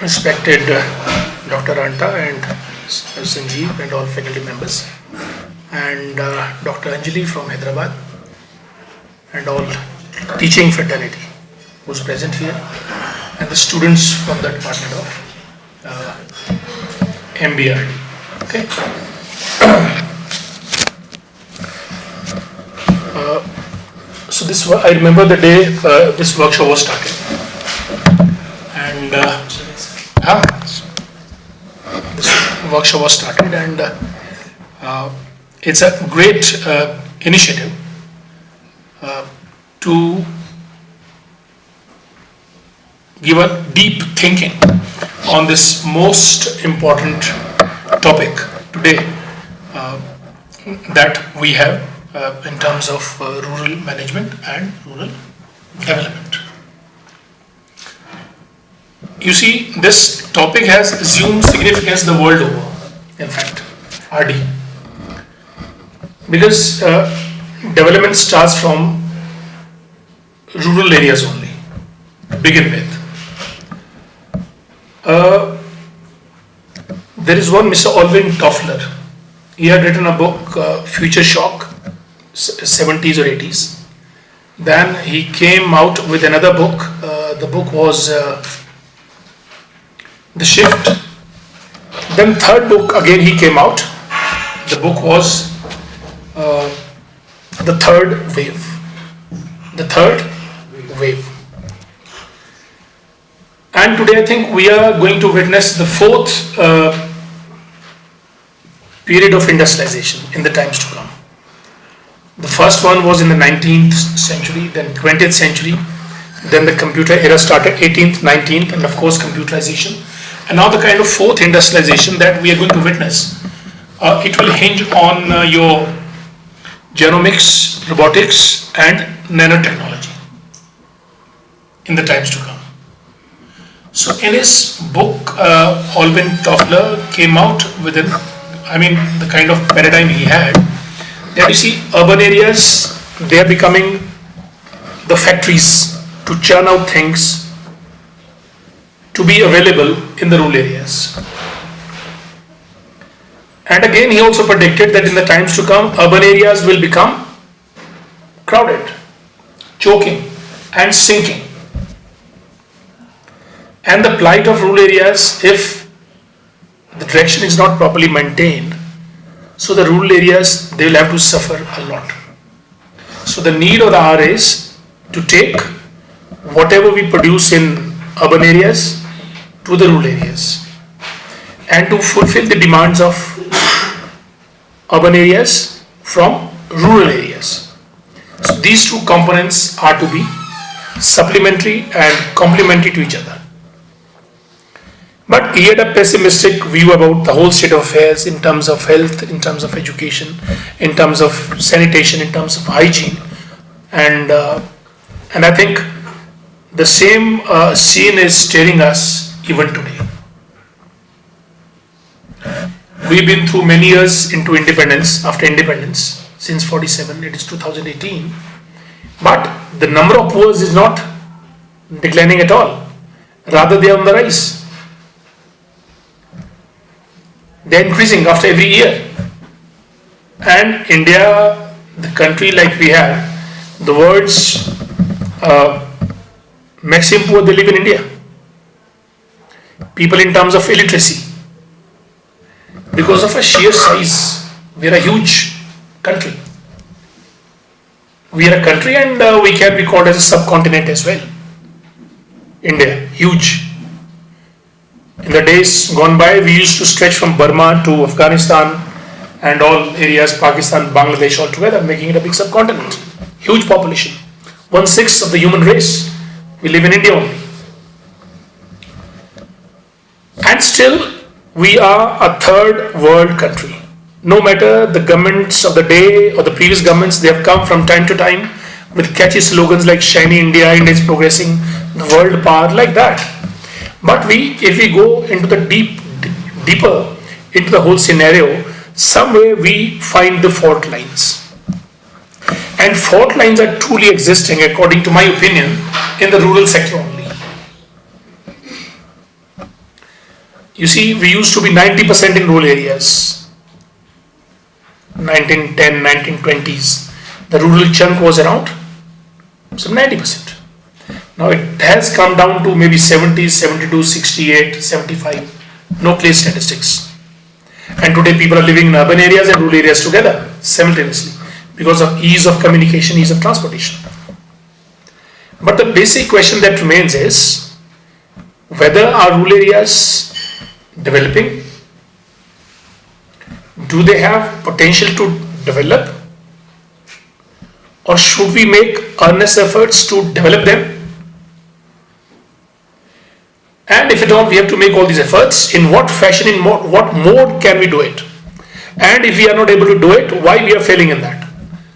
respected Dr. Anta and Sanjeev and all faculty members, and Dr. Anjali from Hyderabad, and all teaching fraternity who's present here, and the students from the department of MBRD. Okay. So this, I remember the day this workshop was started, and this workshop was started, and it's a great initiative to give a deep thinking on this most important topic today that we have in terms of rural management and rural development. You see, this topic has assumed significance the world over, in fact, RD. Because development starts from rural areas only, to begin with. There is one Mr. Alvin Toffler. He had written a book, Future Shock, 70s or 80s. Then he came out with another book. The book was The Shift. Then third book again he came out. The book was The Third Wave. The Third Wave. And today I think we are going to witness the fourth period of industrialization in the times to come. The first one was in the 19th century, then 20th century, then the computer era started, 18th, 19th, and of course computerization. And now the kind of fourth industrialization that we are going to witness, it will hinge on your genomics, robotics, and nanotechnology in the times to come. So in his book, Alvin Toffler came out with the kind of paradigm he had, that you see urban areas, they are becoming the factories to churn out things to be available in the rural areas. And again, he also predicted that in the times to come, urban areas will become crowded, choking, and sinking. And the plight of rural areas, if the direction is not properly maintained, so the rural areas, they will have to suffer a lot. So the need of the hour is to take whatever we produce in urban areas to the rural areas, and to fulfill the demands of urban areas from rural areas. So these two components are to be supplementary and complementary to each other. But he had a pessimistic view about the whole state of affairs in terms of health, in terms of education, in terms of sanitation, in terms of hygiene, and I think the same scene is staring us even today. We've been through many years into independence, after independence, since 47, it is 2018, but the number of poor is not declining at all, rather they are on the rise. They're increasing after every year. And India, the country like we have, the world's maximum poor, they live in India. People in terms of illiteracy. Because of a sheer size, we are a huge country. We are a country, and we can be called as a subcontinent as well. India, huge. In the days gone by, we used to stretch from Burma to Afghanistan and all areas, Pakistan, Bangladesh all together, making it a big subcontinent. Huge population. 1/6 of the human race. We live in India only. And still, we are a third world country. No matter the governments of the day or the previous governments, they have come from time to time with catchy slogans like Shiny India, India is progressing, the world power, like that. But if we go into the deeper into the whole scenario, somewhere we find the fault lines. And fault lines are truly existing, according to my opinion, in the rural sector only. You see, we used to be 90% in rural areas. 1910, 1920s. The rural chunk was around some 90%. Now it has come down to maybe 70, 72, 68, 75. No clear statistics. And today people are living in urban areas and rural areas together simultaneously because of ease of communication, ease of transportation. But the basic question that remains is whether are rural areas developing? Do they have potential to develop? Or should we make earnest efforts to develop them? And if at all we have to make all these efforts, in what fashion, in what mode can we do it? And if we are not able to do it, why we are failing in that?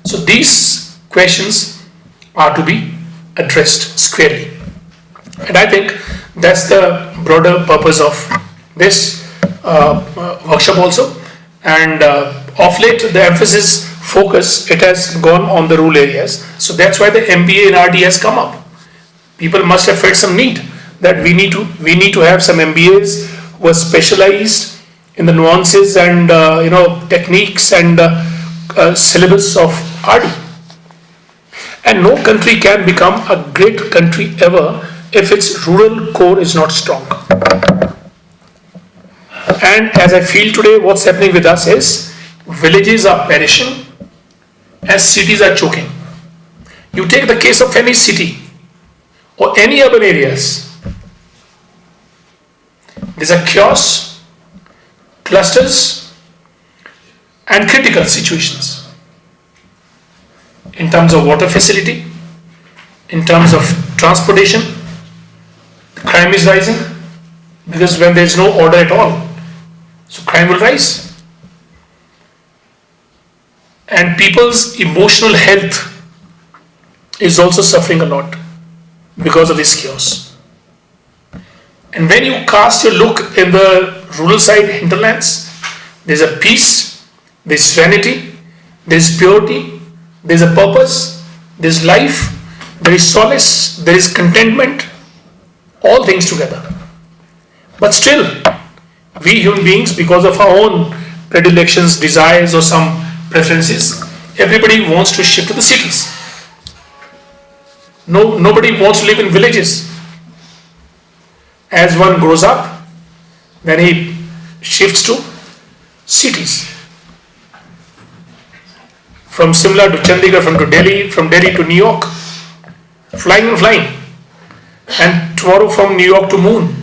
So these questions are to be addressed squarely. And I think that's the broader purpose of this workshop also. And of late, the emphasis, focus, it has gone on the rural areas. So that's why the MBA in RD has come up. People must have felt some need that we need to have some MBAs who are specialized in the nuances and techniques and syllabus of RD. And no country can become a great country ever if its rural core is not strong. And as I feel today, what's happening with us is villages are perishing as cities are choking. You take the case of any city or any urban areas, there's a chaos, clusters, and critical situations in terms of water facility, in terms of transportation. Crime is rising because when there is no order at all, so crime will rise. And people's emotional health is also suffering a lot because of this chaos. And when you cast your look in the rural side hinterlands, there's a peace, there's serenity, there's purity, there's a purpose, there's life, there is solace, there is contentment, all things together. But still, we human beings, because of our own predilections, desires, or some preferences, everybody wants to shift to the cities. Nobody wants to live in villages. As one grows up, then he shifts to cities. From Shimla to Chandigarh, from Delhi to New York, flying and flying. And tomorrow from New York to moon.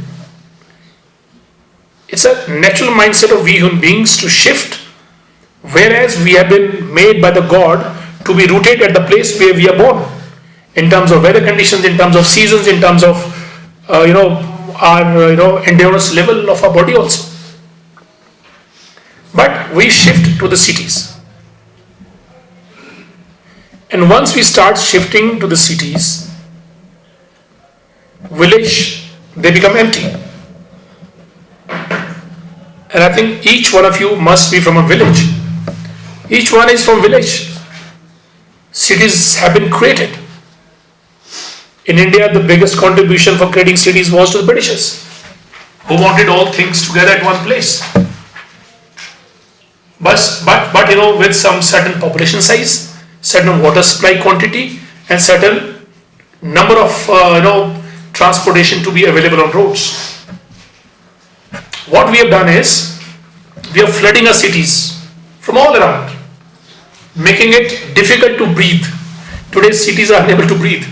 It's a natural mindset of we human beings to shift, whereas we have been made by the God to be rooted at the place where we are born, in terms of weather conditions, in terms of seasons, in terms of our endurance level of our body also. But we shift to the cities. And once we start shifting to the cities, village, they become empty. And I think each one of you must be from a village. Each one is from village. Cities have been created. In India, the biggest contribution for creating cities was to the Britishers, who wanted all things together at one place. But with some certain population size, certain water supply quantity, and certain number of transportation to be available on roads. What we have done is we are flooding our cities from all around, making it difficult to breathe. Today's cities are unable to breathe.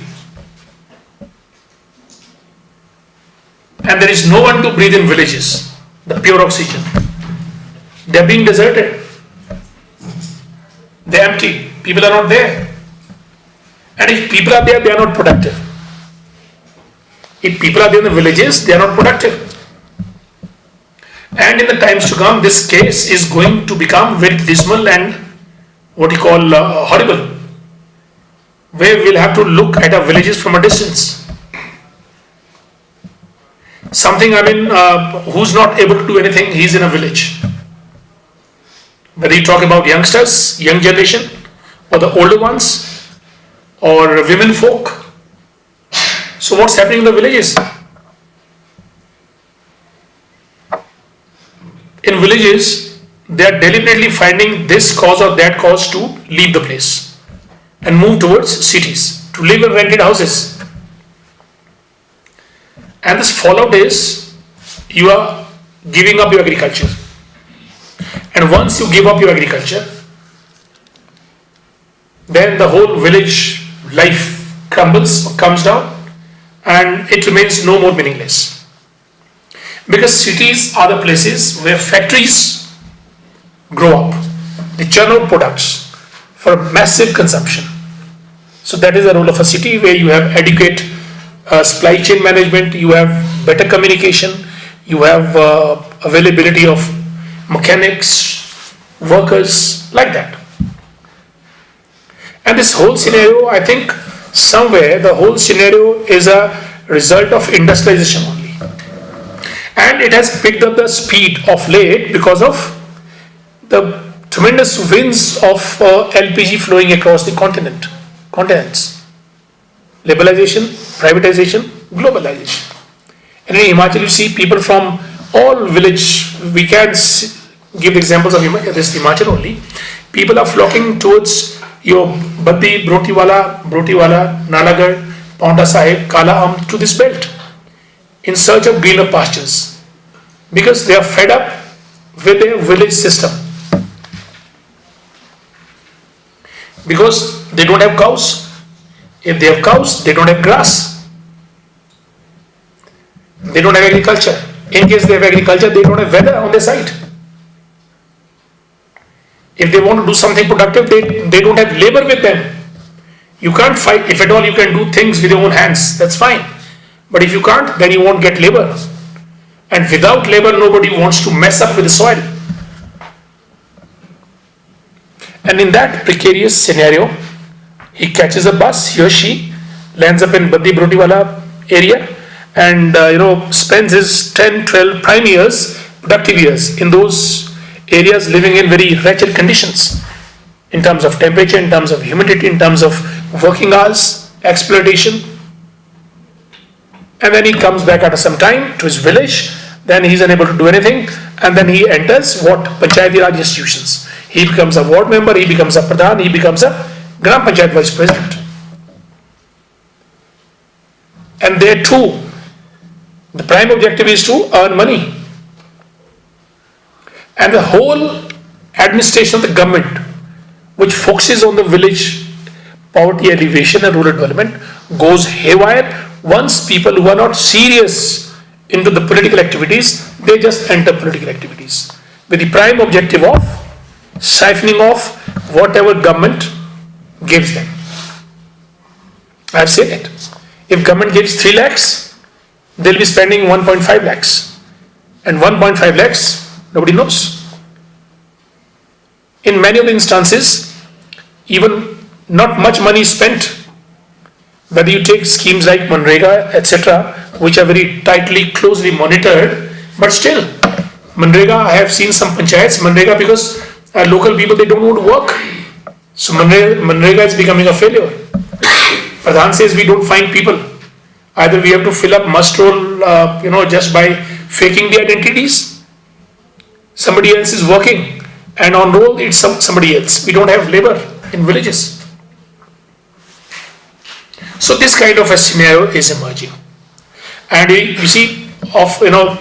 And there is no one to breathe in villages, the pure oxygen. They are being deserted. They are empty. People are not there. And if people are there, they are not productive. If people are there in the villages, they are not productive. And in the times to come, this case is going to become very dismal and what you call horrible, where we'll have to look at our villages from a distance. Who's not able to do anything, he's in a village. Whether you talk about youngsters, young generation, or the older ones, or women folk. So what's happening in the villages? in villages, they are deliberately finding this cause or that cause to leave the place and move towards cities to live in rented houses. And this fallout is you are giving up your agriculture. And once you give up your agriculture, then the whole village life crumbles or comes down and it remains no more meaningless. Because cities are the places where factories grow up. They churn out products for massive consumption. So that is the role of a city, where you have adequate supply chain management, you have better communication, you have availability of mechanics, workers, like that. And this whole scenario, I think somewhere the whole scenario is a result of industrialization only. And it has picked up the speed of late because of the tremendous winds of LPG flowing across the continents. Liberalization, privatization, globalization. And in Himachal, you see people from all village, we can give examples of this Himachal only. People are flocking towards your Baddi, Brotiwala, Nalagarh, Paonta Sahib, Kala Am, to this belt in search of greener pastures, because they are fed up with their village system. Because they don't have cows. If they have cows, they don't have grass. They don't have agriculture. In case they have agriculture, they don't have weather on their side. If they want to do something productive, they don't have labor with them. You can't fight. If at all you can do things with your own hands, that's fine. But if you can't, then you won't get labor. And without labor, nobody wants to mess up with the soil. And in that precarious scenario, he catches a bus, he or she lands up in Baddi Brotiwala area and spends his 10, 12 prime years, productive years, in those areas, living in very wretched conditions in terms of temperature, in terms of humidity, in terms of working hours, exploitation. And then he comes back after some time to his village, then he is unable to do anything, and then he enters what? Panchayati Raj institutions. He becomes a ward member, he becomes a pradhan, he becomes a Gram Panchayat vice president. And there too, the prime objective is to earn money. And the whole administration of the government, which focuses on the village poverty alleviation and rural development, goes haywire once people who are not serious into the political activities, they just enter political activities with the prime objective of siphoning off whatever government gives them. I have said it. If government gives 3 lakhs, they'll be spending 1.5 lakhs. And 1.5 lakhs, nobody knows. In many of the instances, even not much money is spent. Whether you take schemes like Manrega, etc., which are very tightly, closely monitored, but still, Manrega, I have seen some panchayats, Manrega, because local people, they don't want to work. So Manrega is becoming a failure. Pradhan says we don't find people. Either we have to fill up must roll, just by faking the identities. Somebody else is working, and on roll it's somebody else. We don't have labor in villages. So this kind of a scenario is emerging, and you see,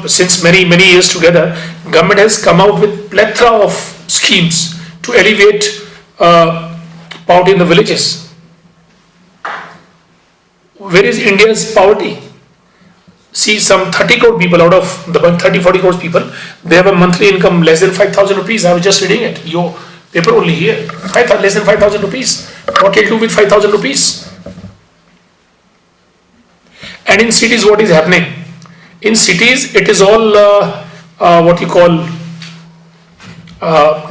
since many years together, government has come out with plethora of schemes to alleviate poverty in the villages. Where is India's poverty? See, some 30 crore people out of the 30-40 crore people, they have a monthly income less than 5,000 rupees. I was just reading it. Your paper only here. Less than 5,000 rupees. What will do with 5,000 rupees? And in cities, what is happening? In cities, it is all what you call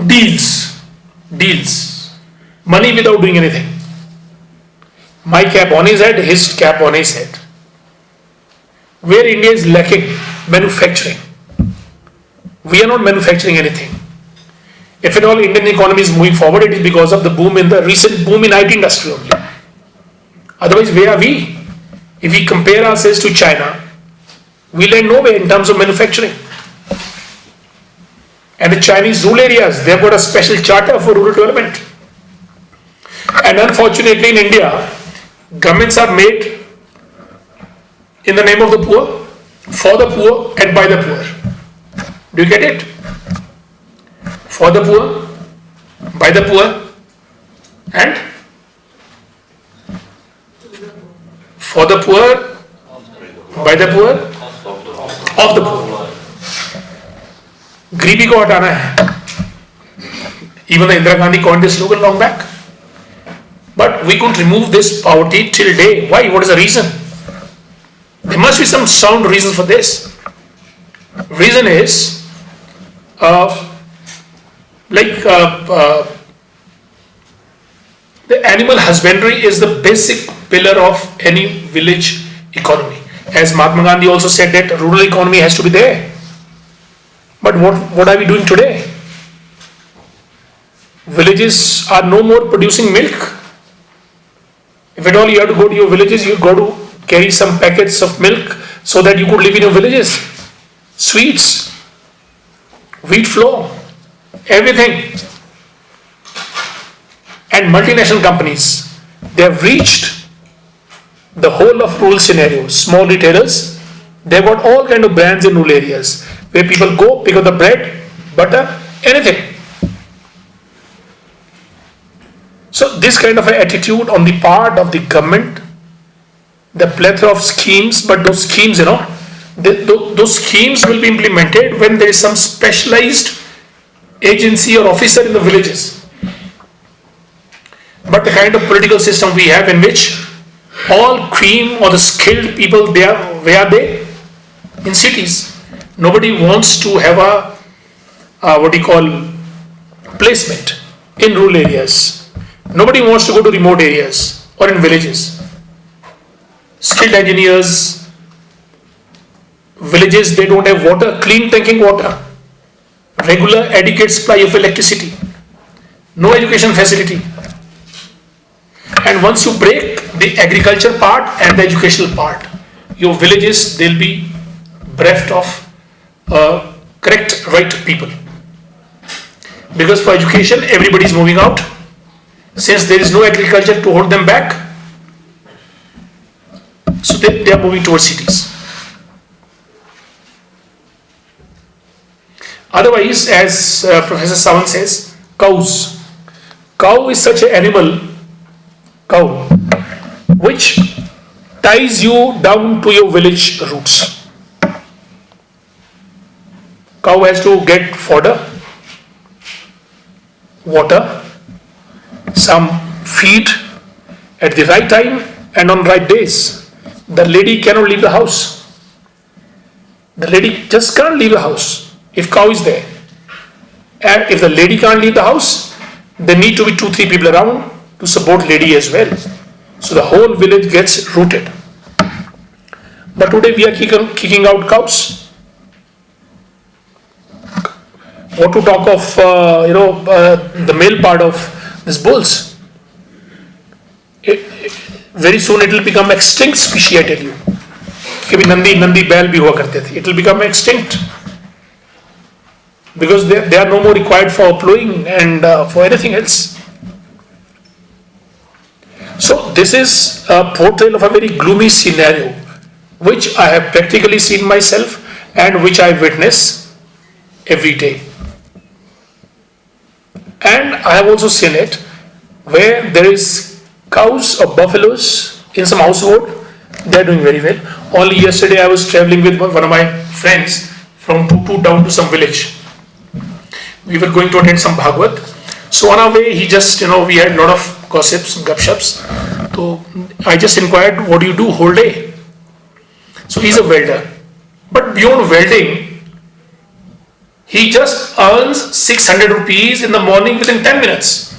deals. Money without doing anything. My cap on his head, his cap on his head. Where India is lacking manufacturing. We are not manufacturing anything. If at all Indian economy is moving forward, it is because of the recent boom in IT industry only. Otherwise, where are we? If we compare ourselves to China, we land nowhere in terms of manufacturing. And the Chinese rural areas, they've got a special charter for rural development. And unfortunately in India, governments are made in the name of the poor, for the poor and by the poor. Do you get it? For the poor, by the poor, and for the poor, by the poor, of the poor. गरीबी को हटाना है. Even the Indira Gandhi coined this slogan long back. But we couldn't remove this poverty till day. Why? What is the reason? There must be some sound reason for this. Reason is, the animal husbandry is the basic pillar of any village economy. As Mahatma Gandhi also said that rural economy has to be there. But what are we doing today? Villages are no more producing milk. If at all you have to go to your villages, you go to carry some packets of milk so that you could live in your villages. Sweets, wheat flour, everything. And multinational companies, they have reached the whole of rural scenario. Small retailers, they've got all kind of brands in rural areas where people go pick up the bread, butter, anything. So this kind of an attitude on the part of the government, the plethora of schemes, but those schemes, those schemes will be implemented when there is some specialized agency or officer in the villages. But the kind of political system we have in which all cream or the skilled people, where are they? In cities. Nobody wants to have a placement in rural areas. Nobody wants to go to remote areas or in villages. Skilled engineers, villages, they don't have water, clean drinking water, regular adequate supply of electricity, no education facility. And once you break the agriculture part and the educational part, your villages, they'll be bereft of correct, right people. Because for education, everybody is moving out. Since there is no agriculture to hold them back, so they are moving towards cities. Otherwise, as Professor Sawant says, cows. Cow is such an animal, which ties you down to your village roots. Cow has to get fodder, water, some feed at the right time and on right days. The lady cannot leave the house. The lady just can't leave the house if cow is there. And if the lady can't leave the house, there need to be 2-3 people around to support lady as well. So the whole village gets rooted. But today we are kicking out cows. What to talk of, the male part of these bulls. Very soon it will become extinct species, I tell you. Kabhi Nandi बैल भी हुआ करते थे. It will become extinct because they are no more required for plowing and for anything else. So this is a portrayal of a very gloomy scenario, which I have practically seen myself and which I witness every day. And I have also seen it where there is cows or buffaloes in some household, they are doing very well. Only yesterday I was traveling with one of my friends from Tutu down to some village. We were going to attend some Bhagavad. So on our way, he just, we had a lot of gossips, gupshups. So I just inquired, what do you do whole day? So he's a welder. But beyond welding, he just earns 600 rupees in the morning within 10 minutes.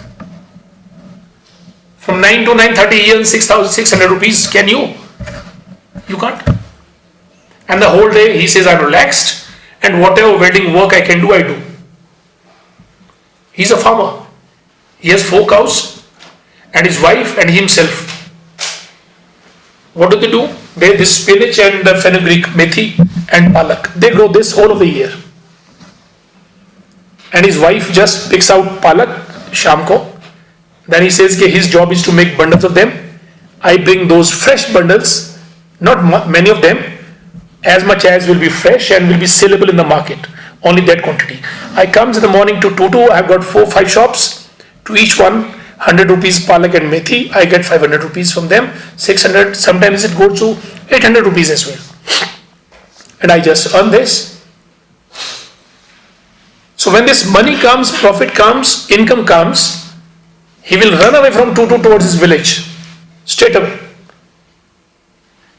From 9 to 9:30 he earns 6,600 rupees. Can you? You can't. And the whole day he says, I'm relaxed and whatever welding work I can do, I do. He's a farmer. He has 4 cows and his wife and himself. What do? They this spinach and the fenugreek, methi and palak. They grow this whole of the year. and his wife just picks out palak sham ko. Then he says that his job is to make bundles of them. I bring those fresh bundles, not many of them, as much as will be fresh and will be sellable in the market, only that quantity. I comes in the morning to Tutu, I have got 4-5 shops, to each one 100 rupees palak and methi, I get 500 rupees from them, 600, sometimes it goes to 800 rupees as well. And I just earn this. So when this money comes, profit comes, income comes, he will run away from Tutu towards his village, straight away,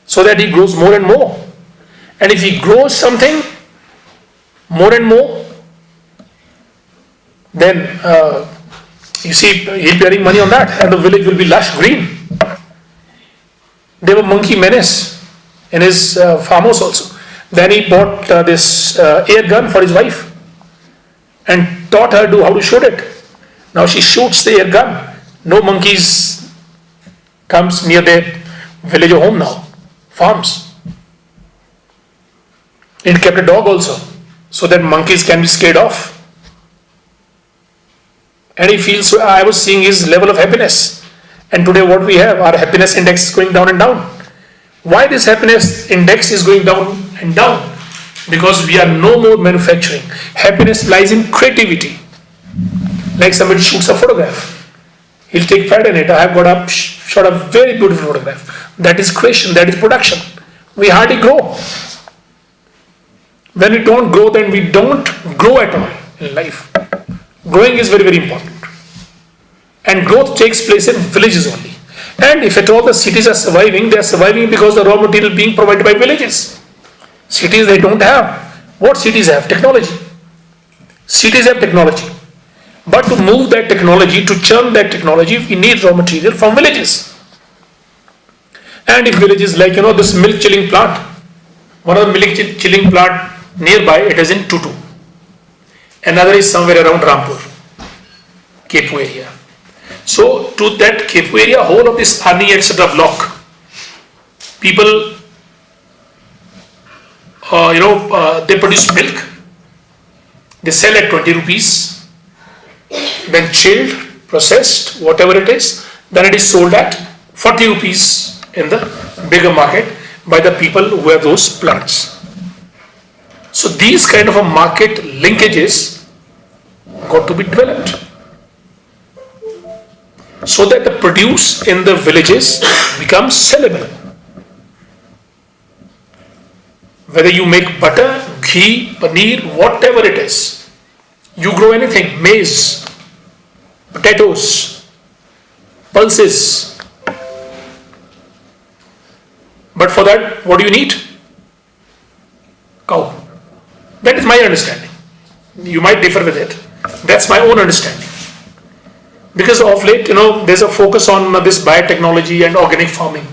so that he grows more and more. And if he grows something more and more, then you see he'll be earning money on that, and the village will be lush green. There were monkey menace in his farmhouse also. Then he bought this air gun for his wife and taught her how to shoot it. Now she shoots the air gun. No monkeys comes near their village or home now, farms. It kept a dog also, so that monkeys can be scared off. And he feels, so I was seeing his level of happiness. And today what we have, our happiness index is going down and down. Why this happiness index is going down and down? Because we are no more manufacturing. Happiness lies in creativity. Like somebody shoots a photograph, he'll take pride in it. I have got a shot a very beautiful photograph. That is creation, that is production. We hardly grow. When we don't grow, then we don't grow at all in life. Growing is very, very important. And growth takes place in villages only. And if at all the cities are surviving, they are surviving because the raw material being provided by villages. Cities they don't have. What cities have? Technology. Cities have technology. But to move that technology, to churn that technology, we need raw material from villages. And if villages like, this milk chilling plant, one of the milk chilling plant nearby, it is in Tutu. Another is somewhere around Rampur, Kepu area. So to that Kepu area, whole of this Ani etc. block, people, they produce milk, they sell at 20 rupees, then chilled, processed, whatever it is, then it is sold at 40 rupees in the bigger market by the people who have those plants. So these kind of a market linkages got to be developed so that the produce in the villages becomes sellable. Whether you make butter, ghee, paneer, whatever it is, you grow anything, maize, potatoes, pulses. But for that, what do you need? Cow. That is my understanding. You might differ with it. That's my own understanding. Because of late, there's a focus on this biotechnology and organic farming.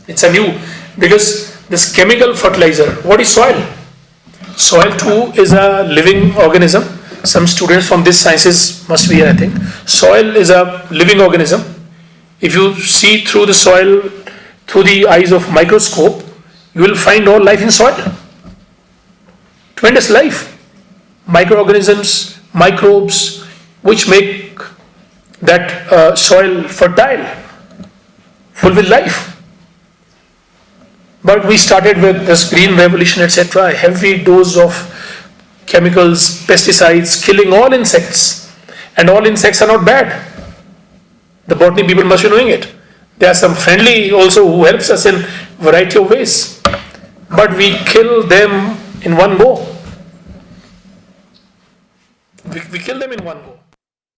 It's a new, because this chemical fertilizer, what is soil? Soil too is a living organism. Some students from these sciences must be here, I think. Soil is a living organism. If you see through the soil, through the eyes of microscope, you will find all life in soil. Tremendous life, microorganisms, microbes, which make that soil fertile, full with life. But we started with this green revolution, etc., a heavy dose of chemicals, pesticides, killing all insects. And all insects are not bad. The botany people must be knowing it. There are some friendly also who helps us in variety of ways. But we kill them in one go. We kill them in one go.